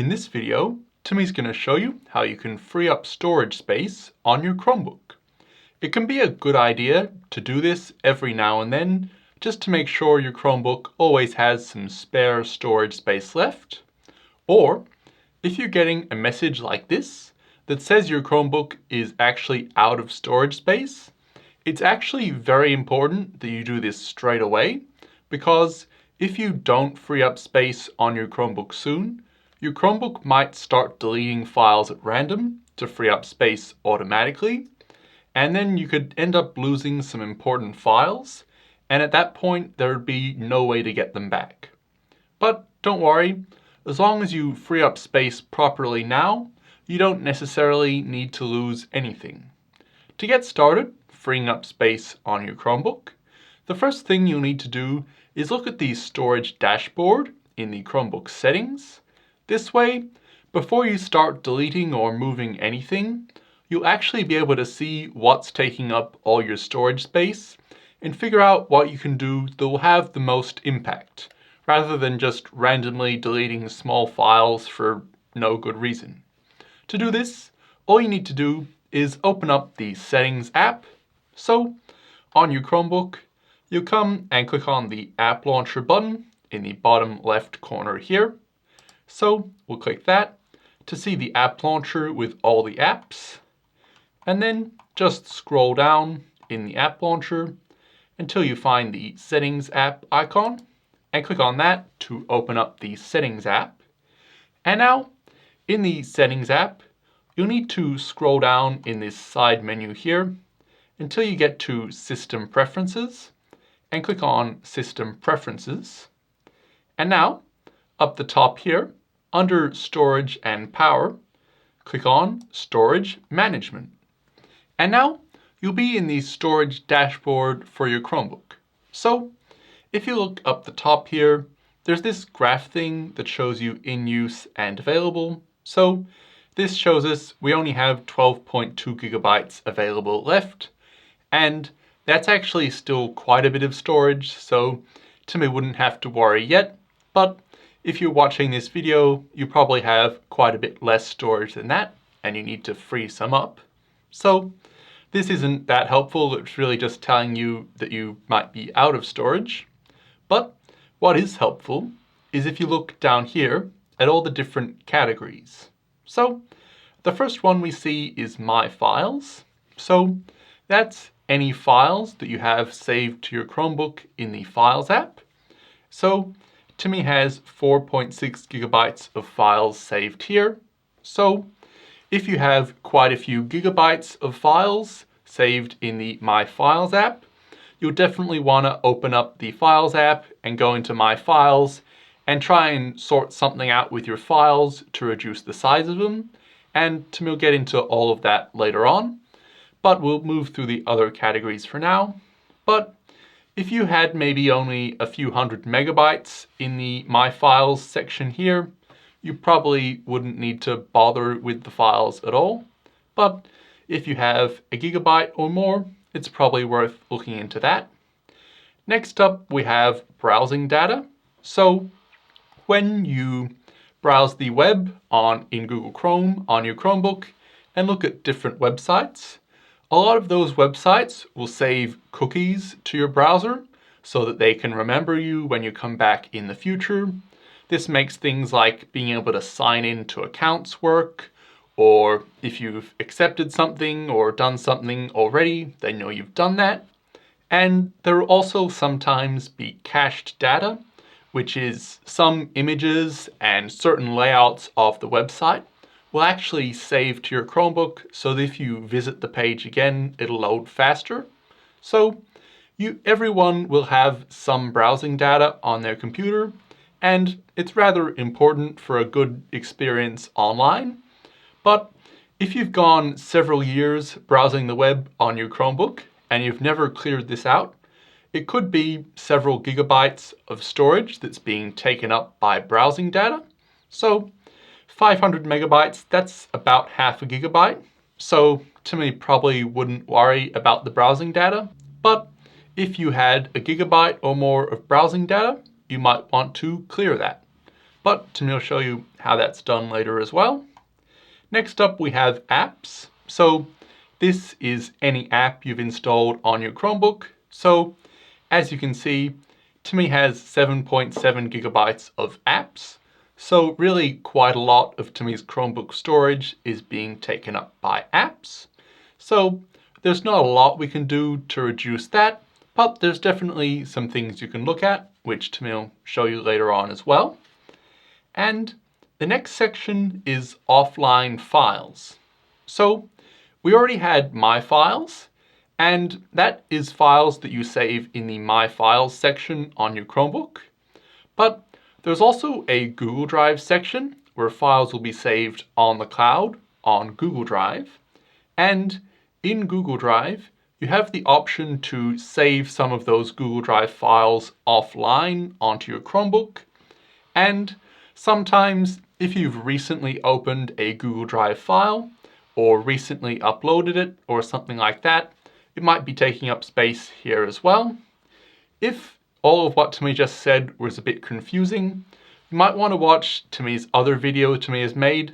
In this video, Timmy's going to show you how you can free up storage space on your Chromebook. It can be a good idea to do this every now and then, just to make sure your Chromebook always has some spare storage space left. Or, if you're getting a message like this that says your Chromebook is actually out of storage space, it's actually very important that you do this straight away, because if you don't free up space on your Chromebook soon, your Chromebook might start deleting files at random to free up space automatically, and then you could end up losing some important files, and at that point there would be no way to get them back. But don't worry, as long as you free up space properly now, you don't necessarily need to lose anything. To get started freeing up space on your Chromebook, the first thing you'll need to do is look at the storage dashboard in the Chromebook settings. This way, before you start deleting or moving anything, you'll actually be able to see what's taking up all your storage space and figure out what you can do that will have the most impact, rather than just randomly deleting small files for no good reason. To do this, all you need to do is open up the Settings app. So, on your Chromebook, you'll come and click on the App Launcher button in the bottom left corner here. So, we'll click that to see the App Launcher with all the apps. And then just scroll down in the App Launcher until you find the Settings app icon, and click on that to open up the Settings app. And now, in the Settings app, you'll need to scroll down in this side menu here until you get to System Preferences, and click on System Preferences. And now, up the top here, under Storage and Power, click on Storage Management. And now, you'll be in the storage dashboard for your Chromebook. So, if you look up the top here, there's this graph thing that shows you in use and available. So, this shows us we only have 12.2 gigabytes available left, and that's actually still quite a bit of storage, so Timmy wouldn't have to worry yet. But if you're watching this video, you probably have quite a bit less storage than that, and you need to free some up. So this isn't that helpful, it's really just telling you that you might be out of storage. But what is helpful is if you look down here at all the different categories. So the first one we see is My Files. So that's any files that you have saved to your Chromebook in the Files app. So Timmy has 4.6 gigabytes of files saved here. So if you have quite a few gigabytes of files saved in the My Files app, you'll definitely want to open up the Files app and go into My Files and try and sort something out with your files to reduce the size of them. And Timmy will get into all of that later on, but we'll move through the other categories for now. But if you had maybe only a few hundred megabytes in the My Files section here, you probably wouldn't need to bother with the files at all. But if you have a gigabyte or more, it's probably worth looking into that. Next up, we have browsing data. So when you browse the web in Google Chrome on your Chromebook and look at different websites, a lot of those websites will save cookies to your browser so that they can remember you when you come back in the future. This makes things like being able to sign in to accounts work, or if you've accepted something or done something already, they know you've done that. And there will also sometimes be cached data, which is some images and certain layouts of the website will actually save to your Chromebook, so that if you visit the page again, it'll load faster. So everyone will have some browsing data on their computer, and it's rather important for a good experience online. But if you've gone several years browsing the web on your Chromebook and you've never cleared this out, it could be several gigabytes of storage that's being taken up by browsing data. So 500 megabytes, that's about half a gigabyte. So Timmy probably wouldn't worry about the browsing data. But if you had a gigabyte or more of browsing data, you might want to clear that. but Timmy will show you how that's done later as well. Next up we have apps. So this is any app you've installed on your Chromebook. So as you can see, Timmy has 7.7 gigabytes of apps. So really quite a lot of Timmy's Chromebook storage is being taken up by apps. So there's not a lot we can do to reduce that, but there's definitely some things you can look at, which Timmy will show you later on as well. And the next section is offline files. So we already had My Files, and that is files that you save in the My Files section on your Chromebook. But there's also a Google Drive section where files will be saved on the cloud on Google Drive. And in Google Drive, you have the option to save some of those Google Drive files offline onto your Chromebook. And sometimes if you've recently opened a Google Drive file or recently uploaded it or something like that, it might be taking up space here as well. If all of what Timmy just said was a bit confusing, you might want to watch Timmy's other video Timmy has made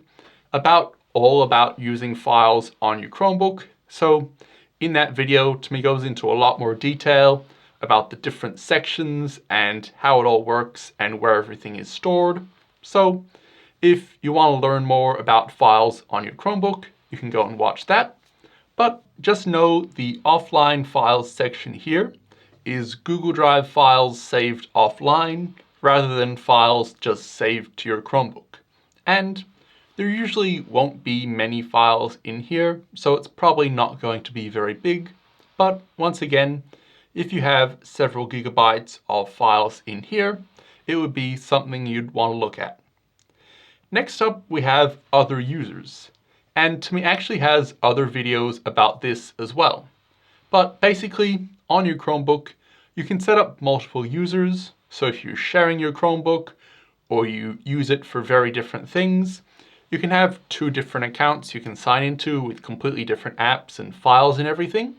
all about using files on your Chromebook. So in that video, Timmy goes into a lot more detail about the different sections and how it all works and where everything is stored. So if you want to learn more about files on your Chromebook, you can go and watch that. But just know the offline files section here is Google Drive files saved offline rather than files just saved to your Chromebook. And there usually won't be many files in here, so it's probably not going to be very big. But once again, if you have several gigabytes of files in here, it would be something you'd want to look at. Next up, we have other users. And Timmy actually has other videos about this as well. But basically, on your Chromebook, you can set up multiple users. So if you're sharing your Chromebook or you use it for very different things, you can have 2 different accounts you can sign into with completely different apps and files and everything.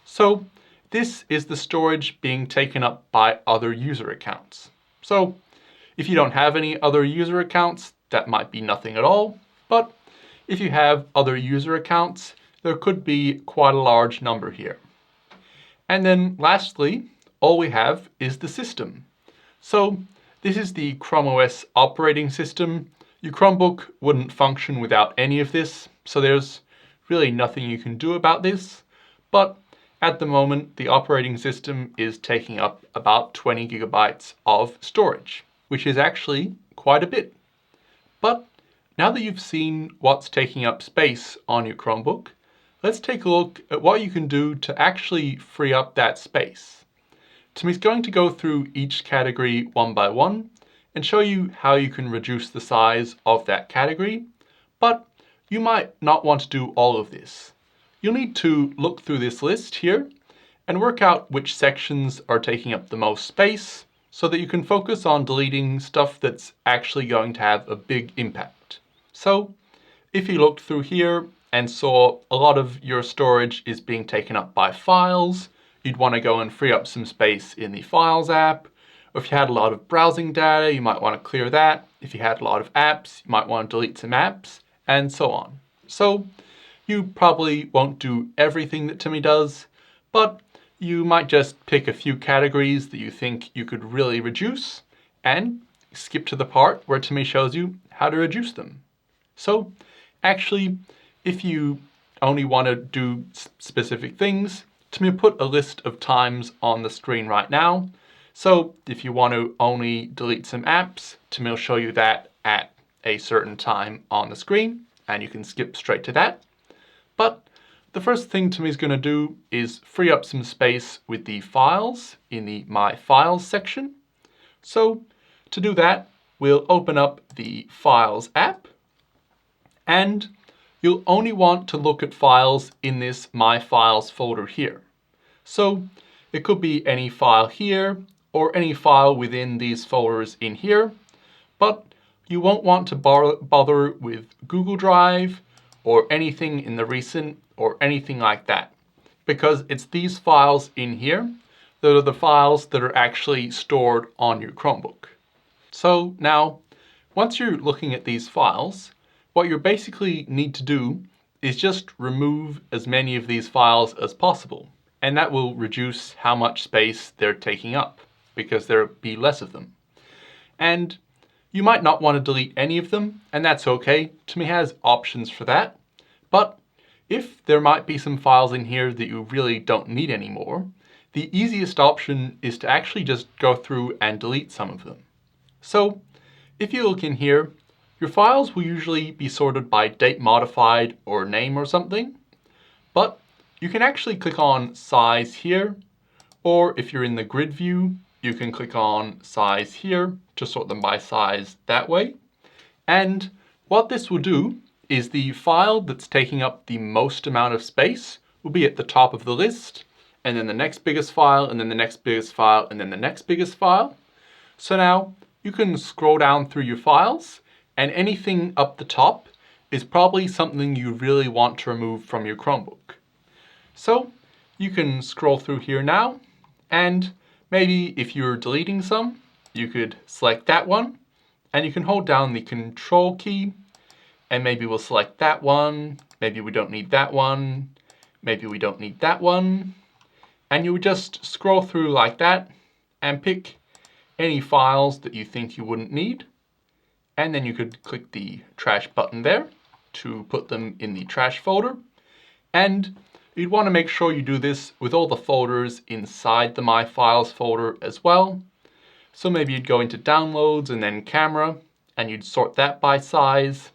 So this is the storage being taken up by other user accounts. So if you don't have any other user accounts, that might be nothing at all. But if you have other user accounts, there could be quite a large number here. And then lastly, all we have is the system. So this is the Chrome OS operating system. Your Chromebook wouldn't function without any of this, so there's really nothing you can do about this. But at the moment, the operating system is taking up about 20 gigabytes of storage, which is actually quite a bit. But now that you've seen what's taking up space on your Chromebook, let's take a look at what you can do to actually free up that space. Timmy's going to go through each category one by one and show you how you can reduce the size of that category, but you might not want to do all of this. You'll need to look through this list here and work out which sections are taking up the most space so that you can focus on deleting stuff that's actually going to have a big impact. So if you looked through here and saw a lot of your storage is being taken up by files, you'd want to go and free up some space in the Files app. Or if you had a lot of browsing data, you might want to clear that. If you had a lot of apps, you might want to delete some apps, and so on. So you probably won't do everything that Timmy does, but you might just pick a few categories that you think you could really reduce and skip to the part where Timmy shows you how to reduce them. So actually, if you only want to do specific things, Timmy put a list of times on the screen right now. So if you want to only delete some apps, Timmy will show you that at a certain time on the screen, and you can skip straight to that. But the first thing Timmy's going to do is free up some space with the files in the My Files section. So to do that, we'll open up the Files app, and you'll only want to look at files in this My Files folder here. So it could be any file here, or any file within these folders in here, but you won't want to bother with Google Drive or anything in the recent or anything like that, because it's these files in here that are the files that are actually stored on your Chromebook. So now once you're looking at these files, what you basically need to do is just remove as many of these files as possible. And that will reduce how much space they're taking up, because there'll be less of them. And you might not want to delete any of them, and that's okay. Timmy has options for that. But if there might be some files in here that you really don't need anymore, the easiest option is to actually just go through and delete some of them. So if you look in here, your files will usually be sorted by date modified or name or something, but you can actually click on size here, or if you're in the grid view, you can click on size here to sort them by size that way. And what this will do is the file that's taking up the most amount of space will be at the top of the list, and then the next biggest file, and then the next biggest file, and then the next biggest file. So now you can scroll down through your files, and anything up the top is probably something you really want to remove from your Chromebook. So you can scroll through here now, and maybe if you're deleting some, you could select that one, and you can hold down the Control key, and maybe we'll select that one, maybe we don't need that one, maybe we don't need that one, and you would just scroll through like that and pick any files that you think you wouldn't need, and then you could click the trash button there to put them in the trash folder. And you'd want to make sure you do this with all the folders inside the My Files folder as well. So maybe you'd go into Downloads and then Camera, and you'd sort that by size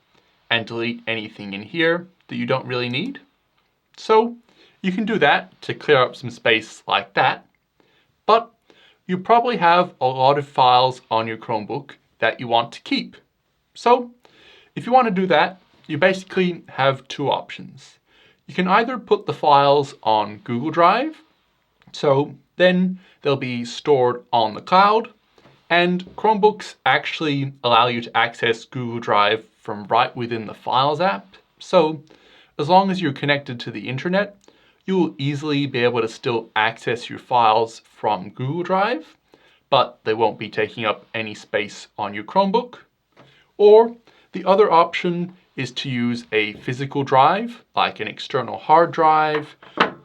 and delete anything in here that you don't really need. So you can do that to clear up some space like that. But you probably have a lot of files on your Chromebook that you want to keep. So if you want to do that, you basically have two options. You can either put the files on Google Drive, so then they'll be stored on the cloud, and Chromebooks actually allow you to access Google Drive from right within the Files app. So as long as you're connected to the internet, you will easily be able to still access your files from Google Drive, but they won't be taking up any space on your Chromebook. Or the other option is to use a physical drive, like an external hard drive,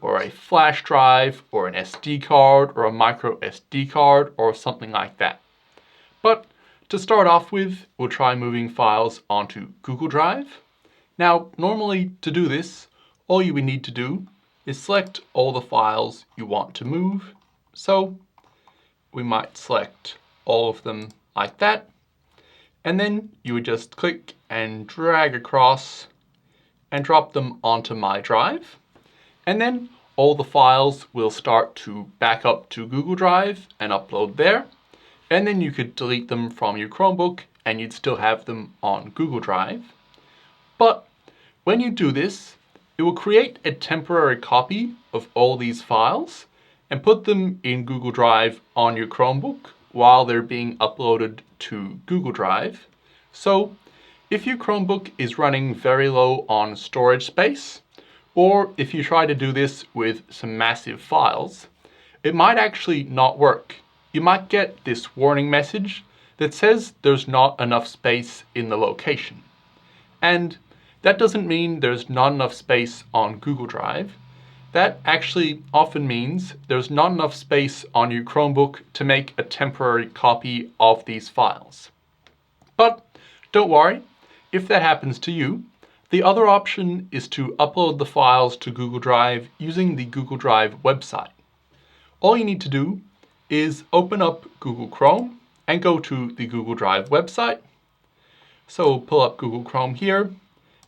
or a flash drive, or an SD card, or a micro SD card, or something like that. But to start off with, we'll try moving files onto Google Drive. Now, normally to do this, all you would need to do is select all the files you want to move. So we might select all of them like that. And then you would just click and drag across and drop them onto My Drive. And then all the files will start to back up to Google Drive and upload there. And then you could delete them from your Chromebook and you'd still have them on Google Drive. But when you do this, it will create a temporary copy of all these files and put them in Google Drive on your Chromebook while they're being uploaded to Google Drive. So if your Chromebook is running very low on storage space, or if you try to do this with some massive files, it might actually not work. You might get this warning message that says there's not enough space in the location. And that doesn't mean there's not enough space on Google Drive. That actually often means there's not enough space on your Chromebook to make a temporary copy of these files. But don't worry, if that happens to you, the other option is to upload the files to Google Drive using the Google Drive website. All you need to do is open up Google Chrome and go to the Google Drive website. So pull up Google Chrome here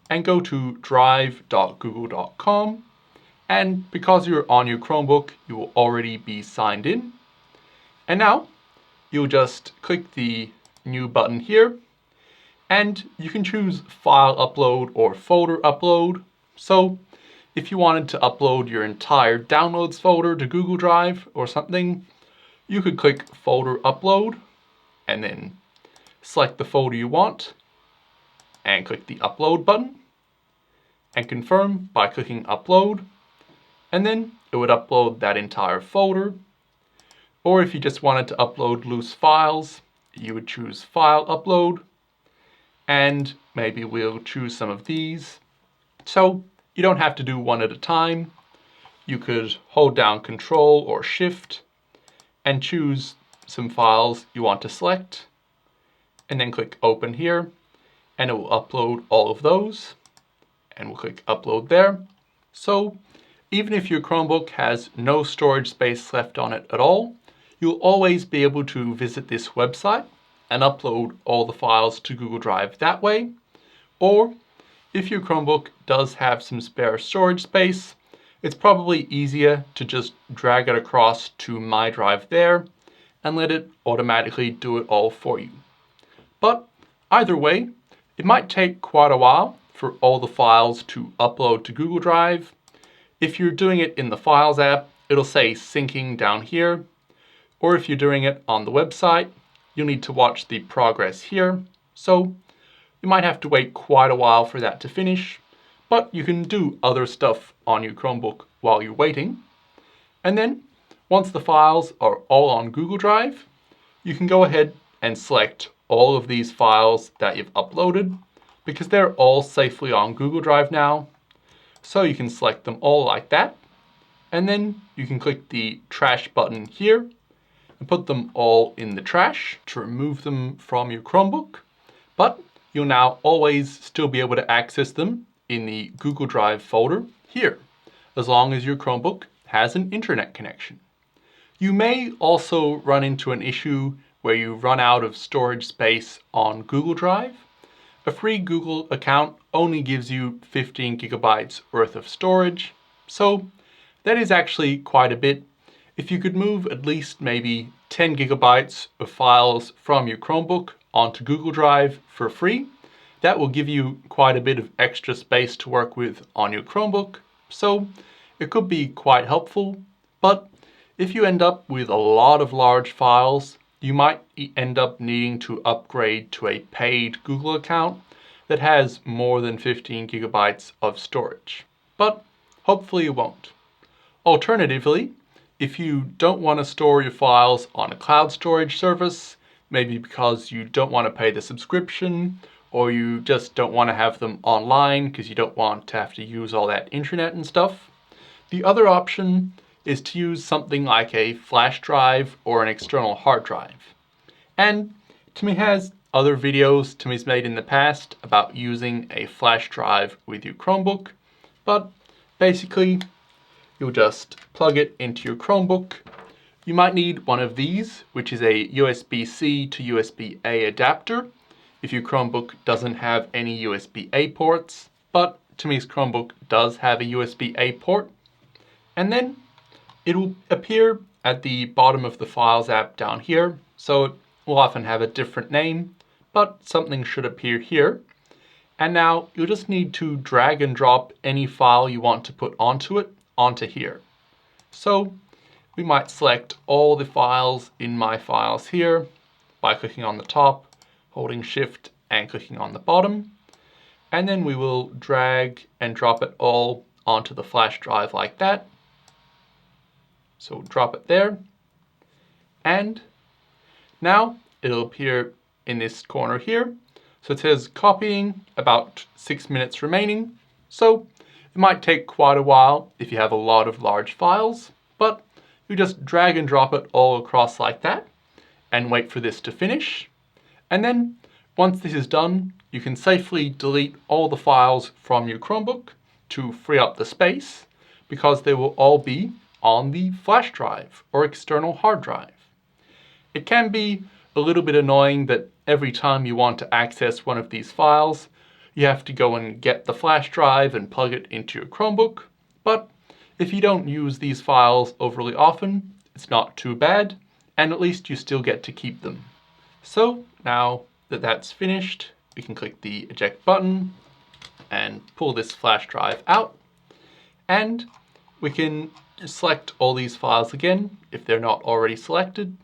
and go to drive.google.com. And because you're on your Chromebook, you will already be signed in. And now you'll just click the new button here, and you can choose file upload or folder upload. So if you wanted to upload your entire downloads folder to Google Drive or something, you could click folder upload and then select the folder you want and click the upload button and confirm by clicking upload, and then it would upload that entire folder. Or if you just wanted to upload loose files, you would choose file upload and maybe we'll choose some of these. So you don't have to do one at a time. You could hold down Control or Shift and choose some files you want to select, and then click Open here, and it will upload all of those, and we'll click Upload there. So even if your Chromebook has no storage space left on it at all, you'll always be able to visit this website and upload all the files to Google Drive that way. Or if your Chromebook does have some spare storage space, it's probably easier to just drag it across to My Drive there and let it automatically do it all for you. But either way, it might take quite a while for all the files to upload to Google Drive. If you're doing it in the Files app, it'll say syncing down here. Or if you're doing it on the website, you'll need to watch the progress here. So you might have to wait quite a while for that to finish, but you can do other stuff on your Chromebook while you're waiting. And then once the files are all on Google Drive, you can go ahead and select all of these files that you've uploaded because they're all safely on Google Drive now. So you can select them all like that, and then you can click the trash button here and put them all in the trash to remove them from your Chromebook. But you'll now always still be able to access them in the Google Drive folder here, as long as your Chromebook has an internet connection. You may also run into an issue where you run out of storage space on Google Drive. A free Google account only gives you 15 gigabytes worth of storage, so that is actually quite a bit. If you could move at least maybe 10 gigabytes of files from your Chromebook onto Google Drive for free, that will give you quite a bit of extra space to work with on your Chromebook, so it could be quite helpful. But if you end up with a lot of large files, you might end up needing to upgrade to a paid Google account that has more than 15 gigabytes of storage. But hopefully you won't. Alternatively, if you don't want to store your files on a cloud storage service, maybe because you don't want to pay the subscription, or you just don't want to have them online because you don't want to have to use all that internet and stuff, the other option is to use something like a flash drive or an external hard drive. And Timmy has other videos Timmy's made in the past about using a flash drive with your Chromebook, but basically you'll just plug it into your Chromebook. You might need one of these, which is a USB-C to USB-A adapter if your Chromebook doesn't have any USB-A ports, but Timmy's Chromebook does have a USB-A port. And then it will appear at the bottom of the Files app down here, so it will often have a different name, but something should appear here. And now you'll just need to drag and drop any file you want to put onto it onto here. So we might select all the files in My Files here by clicking on the top, holding Shift and clicking on the bottom. And then we will drag and drop it all onto the flash drive like that. So drop it there. And now it'll appear in this corner here. So it says copying, about 6 minutes remaining. So it might take quite a while if you have a lot of large files, but you just drag and drop it all across like that and wait for this to finish. And then once this is done, you can safely delete all the files from your Chromebook to free up the space because they will all be on the flash drive or external hard drive. It can be a little bit annoying that every time you want to access one of these files, you have to go and get the flash drive and plug it into your Chromebook, but if you don't use these files overly often, it's not too bad, and at least you still get to keep them. So now that that's finished, we can click the eject button and pull this flash drive out, and we can select all these files again if they're not already selected,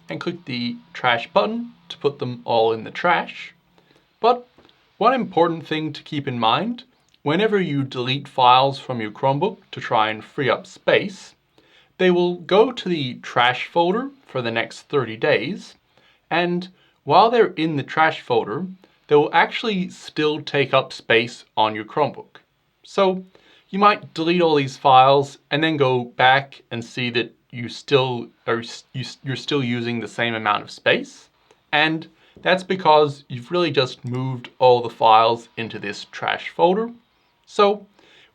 and click the trash button to put them all in the trash. But one important thing to keep in mind, whenever you delete files from your Chromebook to try and free up space, they will go to the trash folder for the next 30 days, and while they're in the trash folder, they will actually still take up space on your Chromebook. So you might delete all these files and then go back and see that you're still using the same amount of space. And that's because you've really just moved all the files into this trash folder. So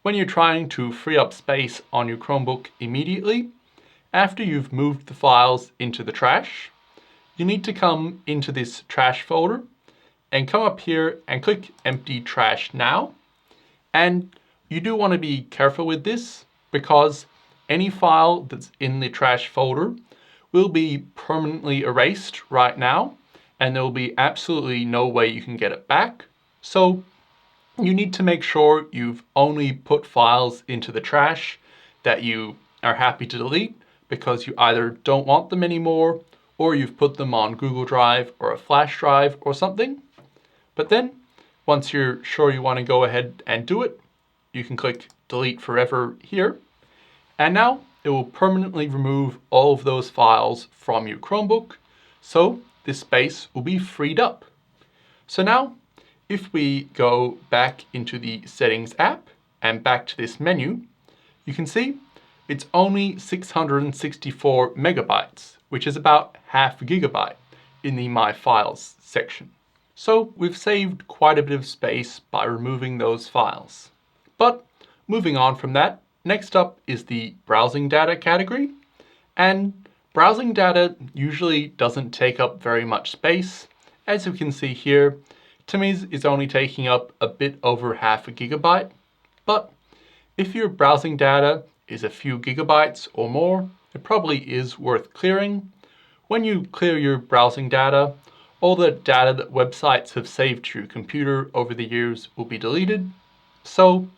when you're trying to free up space on your Chromebook immediately, after you've moved the files into the trash, you need to come into this trash folder and come up here and click Empty Trash Now. And you do want to be careful with this because any file that's in the trash folder will be permanently erased right now, and there will be absolutely no way you can get it back. So you need to make sure you've only put files into the trash that you are happy to delete because you either don't want them anymore or you've put them on Google Drive or a flash drive or something. But then once you're sure you want to go ahead and do it, you can click Delete Forever here. And now it will permanently remove all of those files from your Chromebook. So this space will be freed up. So now if we go back into the Settings app and back to this menu, you can see it's only 664 megabytes, which is about half a gigabyte in the My Files section. So we've saved quite a bit of space by removing those files. But moving on from that, next up is the browsing data category. And browsing data usually doesn't take up very much space. As you can see here, Timmy's is only taking up a bit over half a gigabyte. But if your browsing data is a few gigabytes or more, it probably is worth clearing. When you clear your browsing data, all the data that websites have saved to your computer over the years will be deleted. So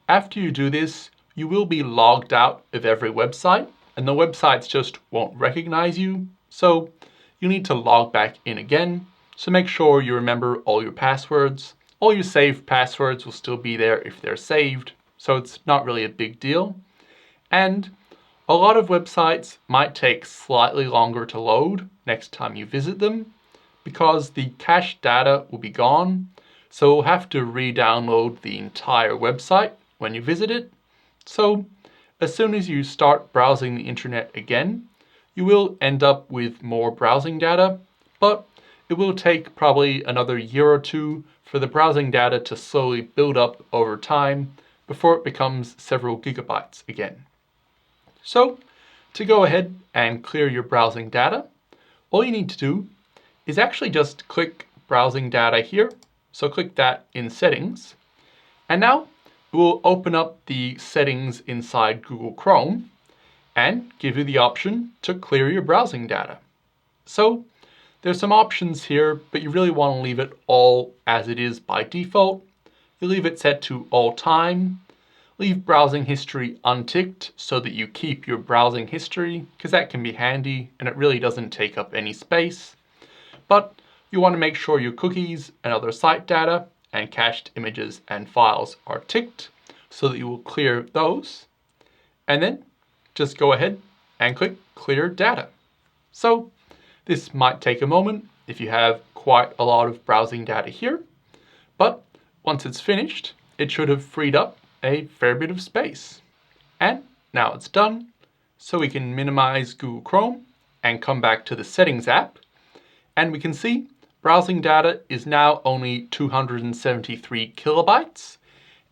after you do this, you will be logged out of every website and the websites just won't recognize you. So you need to log back in again. So make sure you remember all your passwords. All your saved passwords will still be there if they're saved. So it's not really a big deal. And a lot of websites might take slightly longer to load next time you visit them because the cached data will be gone. So we'll have to re-download the entire website when you visit it. So as soon as you start browsing the internet again, you will end up with more browsing data, but it will take probably another year or two for the browsing data to slowly build up over time before it becomes several gigabytes again. So to go ahead and clear your browsing data, all you need to do is actually just click Browsing Data here. So click that in Settings. And now it will open up the settings inside Google Chrome and give you the option to clear your browsing data. So there's some options here, but you really want to leave it all as it is by default. You leave it set to all time. Leave browsing history unticked so that you keep your browsing history, because that can be handy and it really doesn't take up any space. But you want to make sure your cookies and other site data and cached images and files are ticked so that you will clear those. And then just go ahead and click Clear Data. So this might take a moment if you have quite a lot of browsing data here, but once it's finished, it should have freed up a fair bit of space. And now it's done, so we can minimize Google Chrome and come back to the Settings app, and we can see browsing data is now only 273 kilobytes,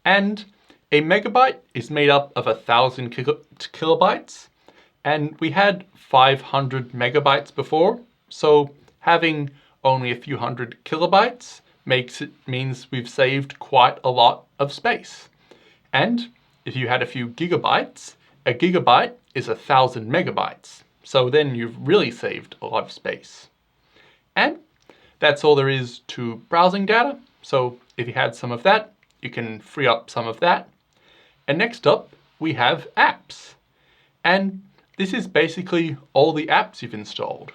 and a megabyte is made up of 1,000 kilobytes, and we had 500 megabytes before, so having only a few hundred kilobytes means we've saved quite a lot of space. And if you had a few gigabytes, a gigabyte is 1,000 megabytes. So then you've really saved a lot of space. And that's all there is to browsing data. So if you had some of that, you can free up some of that. And next up, we have apps. And this is basically all the apps you've installed.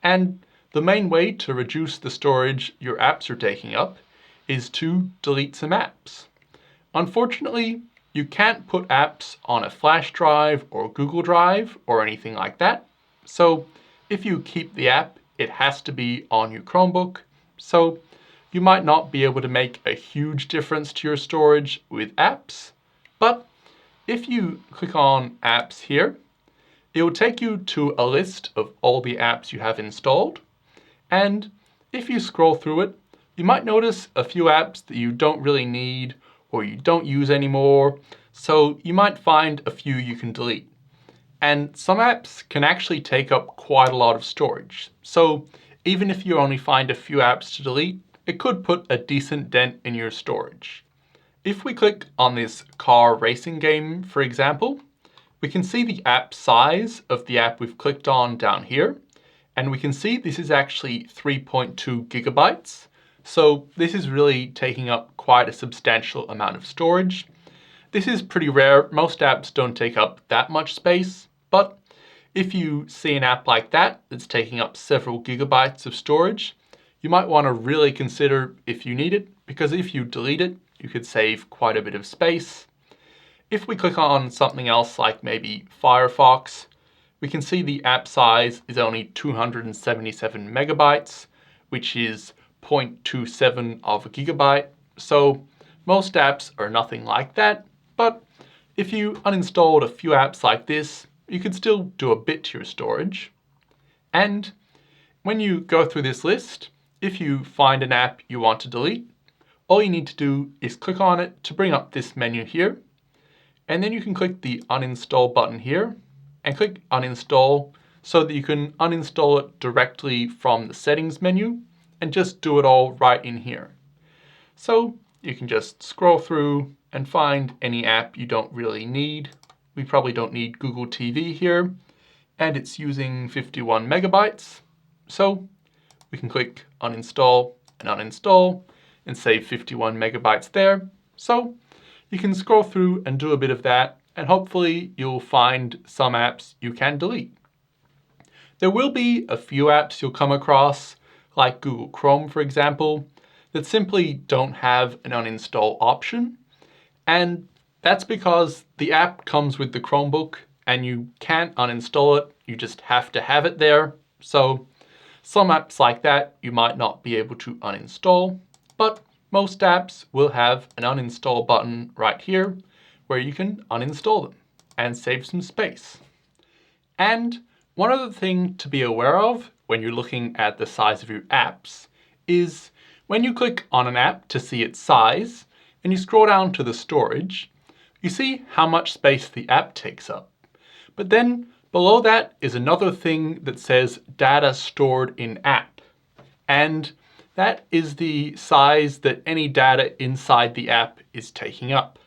And the main way to reduce the storage your apps are taking up is to delete some apps. Unfortunately, you can't put apps on a flash drive or Google Drive or anything like that. So if you keep the app, it has to be on your Chromebook. So you might not be able to make a huge difference to your storage with apps, but if you click on apps here, it will take you to a list of all the apps you have installed. And if you scroll through it, you might notice a few apps that you don't really need or you don't use anymore. So you might find a few you can delete. And some apps can actually take up quite a lot of storage. So even if you only find a few apps to delete, it could put a decent dent in your storage. If we click on this car racing game, for example, we can see the app size of the app we've clicked on down here. And we can see this is actually 3.2 gigabytes. So this is really taking up quite a substantial amount of storage. This is pretty rare. Most apps don't take up that much space. But if you see an app like that that's taking up several gigabytes of storage, you might want to really consider if you need it, because if you delete it, you could save quite a bit of space. If we click on something else like maybe Firefox, we can see the app size is only 277 megabytes, which is 0.27 of a gigabyte. So most apps are nothing like that, but if you uninstalled a few apps like this, you could still do a bit to your storage. And when you go through this list, if you find an app you want to delete, all you need to do is click on it to bring up this menu here. And then you can click the uninstall button here and click uninstall so that you can uninstall it directly from the settings menu and just do it all right in here. So you can just scroll through and find any app you don't really need. We probably don't need Google TV here, and it's using 51 megabytes. So we can click uninstall and save 51 megabytes there. So you can scroll through and do a bit of that, and hopefully you'll find some apps you can delete. There will be a few apps you'll come across, like Google Chrome, for example, that simply don't have an uninstall option. And that's because the app comes with the Chromebook and you can't uninstall it, you just have to have it there. So some apps like that you might not be able to uninstall, but most apps will have an uninstall button right here where you can uninstall them and save some space. And one other thing to be aware of when you're looking at the size of your apps is when you click on an app to see its size and you scroll down to the storage, you see how much space the app takes up. But then below that is another thing that says data stored in app. And that is the size that any data inside the app is taking up.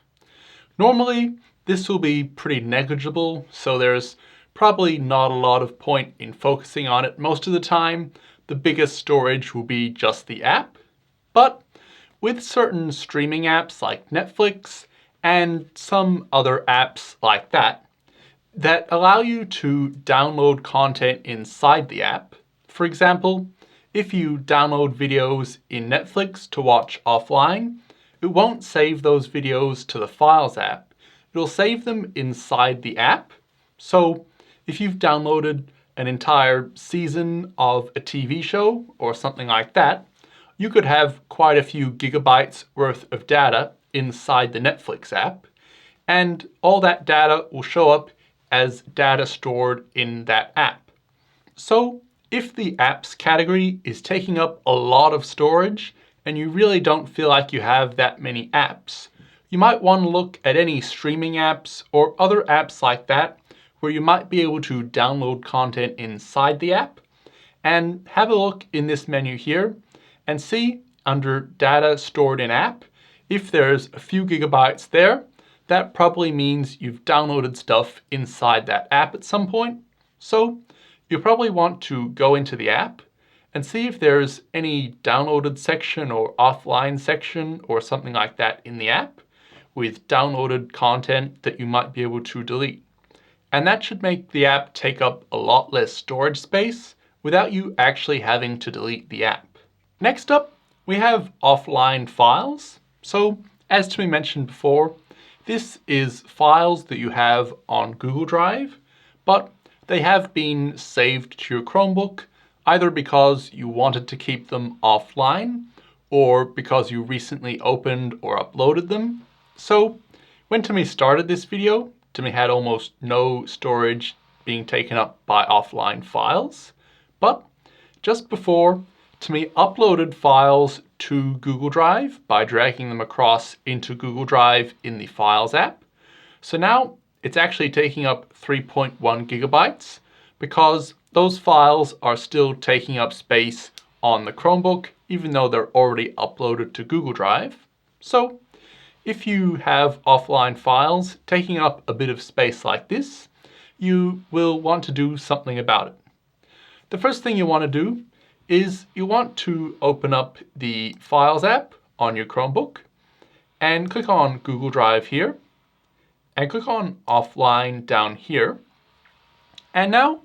Normally, this will be pretty negligible, so there's probably not a lot of point in focusing on it most of the time. The biggest storage will be just the app. But with certain streaming apps like Netflix and some other apps like that allow you to download content inside the app. For example, if you download videos in Netflix to watch offline, it won't save those videos to the Files app. It'll save them inside the app. So if you've downloaded an entire season of a TV show or something like that, you could have quite a few gigabytes worth of data inside the Netflix app, and all that data will show up as data stored in that app. So if the apps category is taking up a lot of storage and you really don't feel like you have that many apps, you might want to look at any streaming apps or other apps like that where you might be able to download content inside the app, and have a look in this menu here and see under data stored in app, if there's a few gigabytes there, that probably means you've downloaded stuff inside that app at some point. So you probably want to go into the app and see if there's any downloaded section or offline section or something like that in the app with downloaded content that you might be able to delete. And that should make the app take up a lot less storage space without you actually having to delete the app. Next up, we have offline files. So as Timmy mentioned before, this is files that you have on Google Drive, but they have been saved to your Chromebook either because you wanted to keep them offline or because you recently opened or uploaded them. So when Timmy started this video, Timmy had almost no storage being taken up by offline files. But just before, Timmy uploaded files to Google Drive by dragging them across into Google Drive in the Files app. So now it's actually taking up 3.1 gigabytes because those files are still taking up space on the Chromebook, even though they're already uploaded to Google Drive. So if you have offline files taking up a bit of space like this, you will want to do something about it. The first thing you want to do is you want to open up the Files app on your Chromebook and click on Google Drive here and click on Offline down here. And now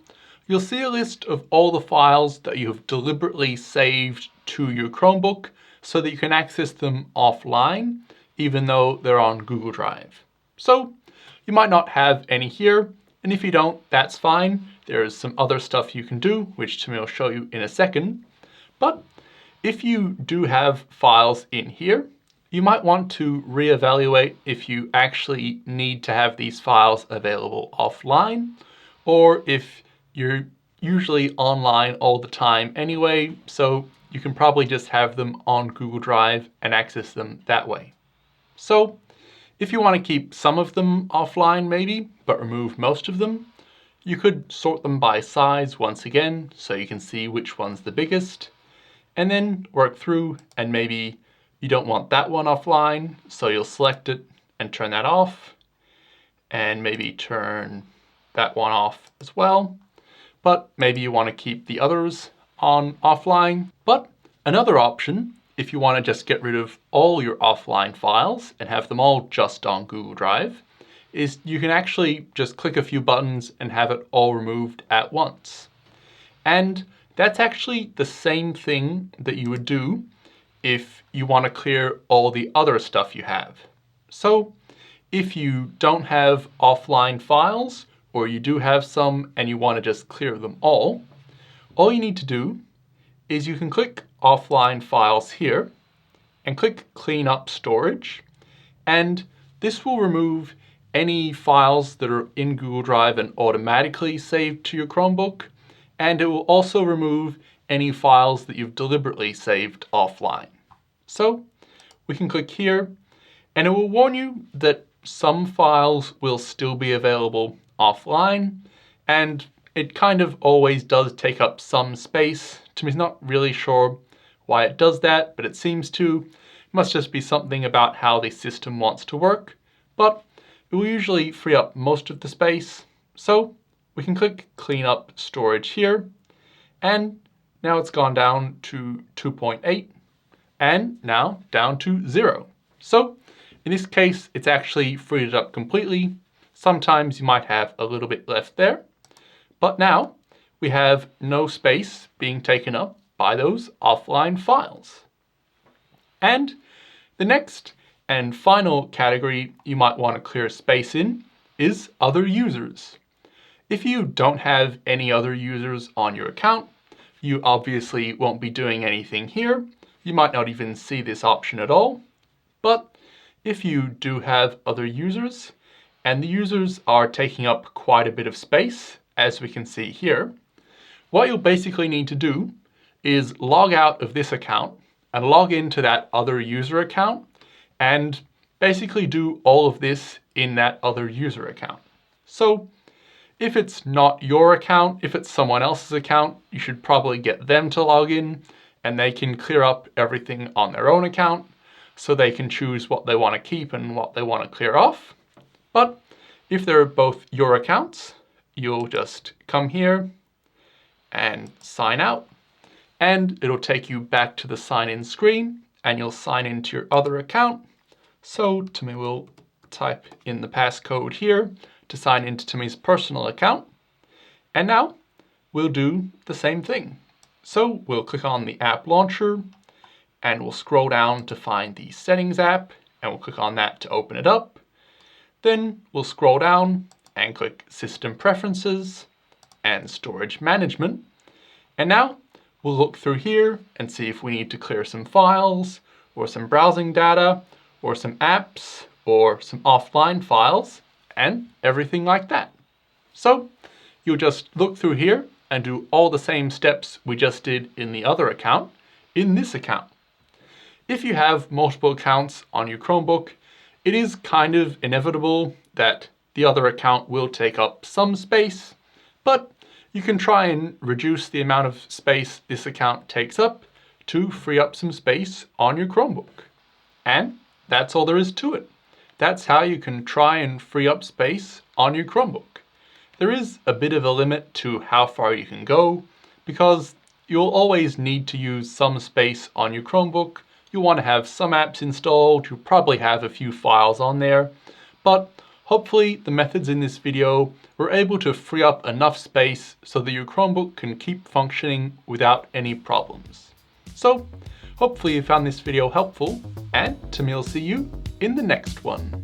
you'll see a list of all the files that you have deliberately saved to your Chromebook so that you can access them offline, even though they're on Google Drive. So you might not have any here, and if you don't, that's fine. There's some other stuff you can do, which Timmy will show you in a second. But if you do have files in here, you might want to reevaluate if you actually need to have these files available offline, or if you're usually online all the time anyway, so you can probably just have them on Google Drive and access them that way. So if you want to keep some of them offline maybe, but remove most of them, you could sort them by size once again, so you can see which one's the biggest, and then work through, and maybe you don't want that one offline, so you'll select it and turn that off, and maybe turn that one off as well. But maybe you want to keep the others on offline. But another option, if you want to just get rid of all your offline files and have them all just on Google Drive, is you can actually just click a few buttons and have it all removed at once. And that's actually the same thing that you would do if you want to clear all the other stuff you have. So if you don't have offline files, or you do have some and you want to just clear them all you need to do is you can click Offline Files here and click Clean Up Storage, and this will remove any files that are in Google Drive and automatically saved to your Chromebook, and it will also remove any files that you've deliberately saved offline. So we can click here, and it will warn you that some files will still be available offline, and it kind of always does take up some space. Timmy's not really sure why it does that, but it seems to. It must just be something about how the system wants to work, but it will usually free up most of the space. So we can click Clean Up Storage here, and now it's gone down to 2.8 and now down to 0. So in this case, it's actually freed it up completely. Sometimes you might have a little bit left there, but now we have no space being taken up by those offline files. And the next and final category you might want to clear space in is other users. If you don't have any other users on your account, you obviously won't be doing anything here. You might not even see this option at all. But if you do have other users, and the users are taking up quite a bit of space, as we can see here, what you'll basically need to do is log out of this account and log into that other user account and basically do all of this in that other user account. So if it's not your account, if it's someone else's account, you should probably get them to log in and they can clear up everything on their own account so they can choose what they want to keep and what they want to clear off. But if they're both your accounts, you'll just come here and sign out, and it'll take you back to the sign in screen and you'll sign into your other account. So Timmy will type in the passcode here to sign into Timmy's personal account. And now we'll do the same thing. So we'll click on the app launcher and we'll scroll down to find the settings app and we'll click on that to open it up. Then we'll scroll down and click System Preferences and Storage Management. And now we'll look through here and see if we need to clear some files, or some browsing data, or some apps, or some offline files, and everything like that. So you'll just look through here and do all the same steps we just did in the other account in this account. If you have multiple accounts on your Chromebook, it is kind of inevitable that the other account will take up some space, but you can try and reduce the amount of space this account takes up to free up some space on your Chromebook. And that's all there is to it. That's how you can try and free up space on your Chromebook. There is a bit of a limit to how far you can go, because you'll always need to use some space on your Chromebook. You'll want to have some apps installed, you'll probably have a few files on there, but hopefully the methods in this video were able to free up enough space so that your Chromebook can keep functioning without any problems. So hopefully you found this video helpful, and Timmy will see you in the next one.